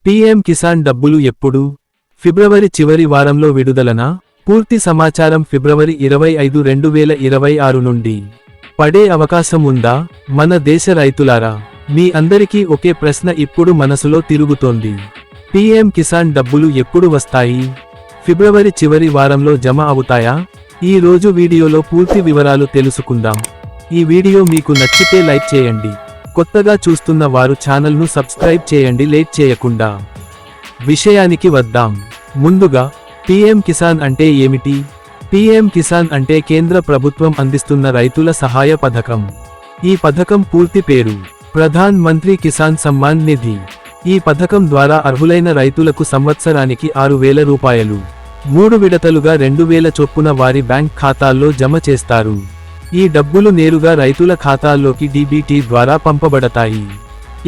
PM Kisan డబ్బులు ఎప్పుడు? ఫిబ్రవరి చివరి వారంలో విడుదలనా? పూర్తి సమాచారం ఫిబ్రవరి 25, 2026 నుండి పడే అవకాశం ఉందా? మన దేశ రైతులారా, మీ అందరికీ ఒకే ప్రశ్న ఇప్పుడు మనసులో తిరుగుతోంది. పీఎం కిసాన్ డబ్బులు ఎప్పుడు వస్తాయి? ఫిబ్రవరి చివరి వారంలో జమ అవుతాయా? ఈ రోజు వీడియోలో పూర్తి వివరాలు తెలుసుకుందాం. ఈ వీడియో మీకు నచ్చితే లైక్ చేయండి. కొత్తగా చూస్తున్న వారు ఛానల్ను సబ్స్క్రైబ్ చేయండి. లేట్ చేయకుండా విషయానికి వద్దాం. ముందుగా పీఎం కిసాన్ అంటే ఏమిటి? పీఎం కిసాన్ అంటే కేంద్ర ప్రభుత్వం అందిస్తున్న రైతుల సహాయ పథకం. ఈ పథకం పూర్తి పేరు ప్రధాన్ మంత్రి కిసాన్ సమ్మాన్ నిధి. ఈ పథకం ద్వారా అర్హులైన రైతులకు సంవత్సరానికి 6,000 రూపాయలు 3 విడతలుగా 2,000 చొప్పున వారి బ్యాంక్ ఖాతాల్లో జమ చేస్తారు. ఈ డబ్బులు నేరుగా రైతుల ఖాతాల్లోకి డీబీటీ ద్వారా పంపబడతాయి.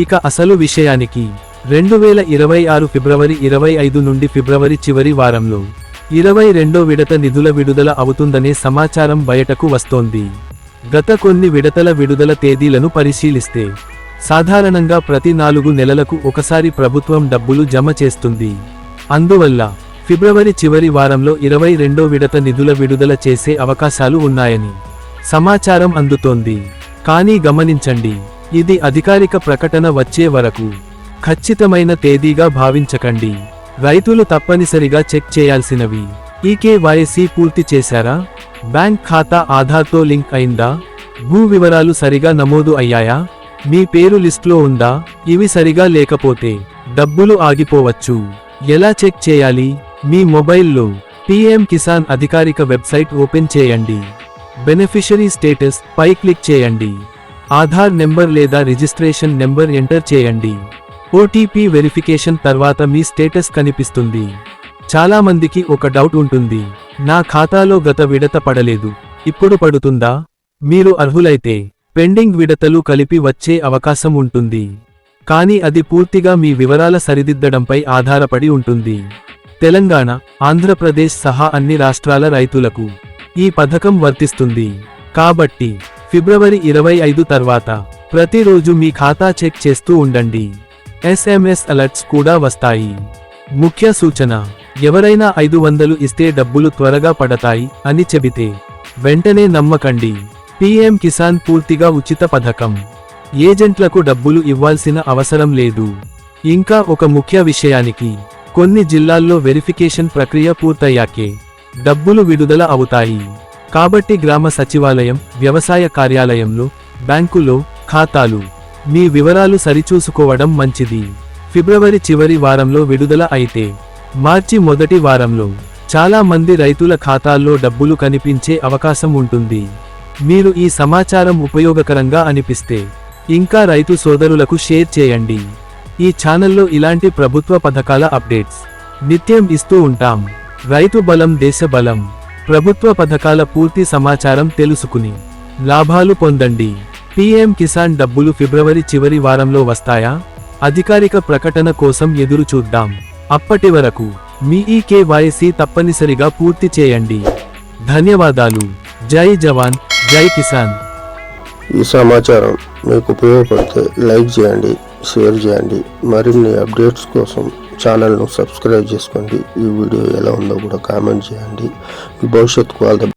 ఇక అసలు విషయానికి 2026 ఫిబ్రవరి 25 నుండి ఫిబ్రవరి చివరి వారంలో 22వ విడత నిధుల విడుదల అవుతుందనే సమాచారం బయటకు వస్తోంది. గత కొన్ని విడతల విడుదల తేదీలను పరిశీలిస్తే సాధారణంగా ప్రతి 4 నెలలకు ఒకసారి ప్రభుత్వం డబ్బులు జమ చేస్తుంది. అందువల్ల ఫిబ్రవరి చివరి వారంలో 22వ విడత నిధుల విడుదల చేసే అవకాశాలు ఉన్నాయని సమాచారం అందుతోంది. కానీ గమనించండి, ఇది అధికారిక ప్రకటన వచ్చే వరకు ఖచ్చితమైన తేదీగా భావించకండి. రైతులు తప్పనిసరిగా చెక్ చేయాల్సినవి: ఈకేవైసీ పూర్తి చేశారా? బ్యాంక్ ఖాతా ఆధార్తో లింక్ అయిందా? భూ వివరాలు సరిగా నమోదు అయ్యాయా? మీ పేరు లిస్ట్లో ఉందా? ఇవి సరిగా లేకపోతే డబ్బులు ఆగిపోవచ్చు. ఎలా చెక్ చేయాలి? మీ మొబైల్లో పీఎం కిసాన్ అధికారిక వెబ్సైట్ ఓపెన్ చేయండి. బెనిఫిషరీ స్టేటస్ పై క్లిక్ చేయండి. ఆధార్ నెంబర్ లేదా రిజిస్ట్రేషన్ నెంబర్ ఎంటర్ చేయండి. ఓటీపీ వెరిఫికేషన్ తర్వాత మీ స్టేటస్ కనిపిస్తుంది. చాలా మందికి ఒక డౌట్ ఉంటుంది: నా ఖాతాలో గత విడత పడలేదు, ఇప్పుడు పడుతుందా? మీరు అర్హులైతే పెండింగ్ విడతలు కలిపి వచ్చే అవకాశం ఉంటుంది. కానీ అది పూర్తిగా మీ వివరాల సరిదిద్దడంపై ఆధారపడి ఉంటుంది. తెలంగాణ, ఆంధ్రప్రదేశ్ సహా అన్ని రాష్ట్రాల రైతులకు ఈ పథకం వర్తిస్తుంది. కాబట్టి ఫిబ్రవరి 25 తర్వాత ప్రతిరోజు మీ ఖాతా చెక్ చేస్తూ ఉండండి. ఎస్ఎంఎస్ అలర్ట్స్ కూడా వస్తాయి. ముఖ్య సూచన: ఎవరైనా 500 ఇస్తే డబ్బులు త్వరగా పడతాయి అని చెబితే వెంటనే నమ్మకండి. పీఎం కిసాన్ పూర్తిగా ఉచిత పథకం. ఏజెంట్లకు డబ్బులు ఇవ్వాల్సిన అవసరం లేదు. ఇంకా ఒక ముఖ్య విషయానికి, కొన్ని జిల్లాల్లో వెరిఫికేషన్ ప్రక్రియ పూర్తయ్యాకే డబ్బులు విడుదల అవుతాయి. కాబట్టి గ్రామ సచివాలయం, వ్యవసాయ కార్యాలయంలో, బ్యాంకులో ఖాతాలు మీ వివరాలు సరిచూసుకోవడం మంచిది. ఫిబ్రవరి చివరి వారంలో విడుదల అయితే మార్చి మొదటి వారంలో చాలా మంది రైతుల ఖాతాల్లో డబ్బులు కనిపించే అవకాశం ఉంటుంది. మీరు ఈ సమాచారం ఉపయోగకరంగా అనిపిస్తే ఇంకా రైతు సోదరులకు షేర్ చేయండి. ఈ ఛానల్లో ఇలాంటి ప్రభుత్వ పథకాల అప్డేట్స్ నిత్యం ఇస్తూ ఉంటాం. రైతు బలం దేశ బలం. ప్రభుత్వ పథకాల పూర్తి సమాచారం తెలుసుకుని లాభాలు పొందండి. పీఎం కిసాన్ డబ్బులు ఫిబ్రవరి చివరి వారంలో వస్తాయా? అధికారిక ప్రకటన కోసం ఎదురు చూద్దాం. అప్పటి వరకు మీ ఈకేవైసీ తప్పనిసరిగా పూర్తి చేయండి. ధన్యవాదాలు. జై జవాన్, జై కిసాన్. ఈ సమాచారం మీకు ఉపయోగపడితే లైక్ చేయండి, షేర్ చేయండి. మరిన్ని అప్డేట్స్ కోసం ఛానల్ను సబ్స్క్రైబ్ చేసుకోండి. ఈ వీడియో ఎలా ఉందో కూడా కామెంట్ చేయండి. మీ భవిష్యత్తుకు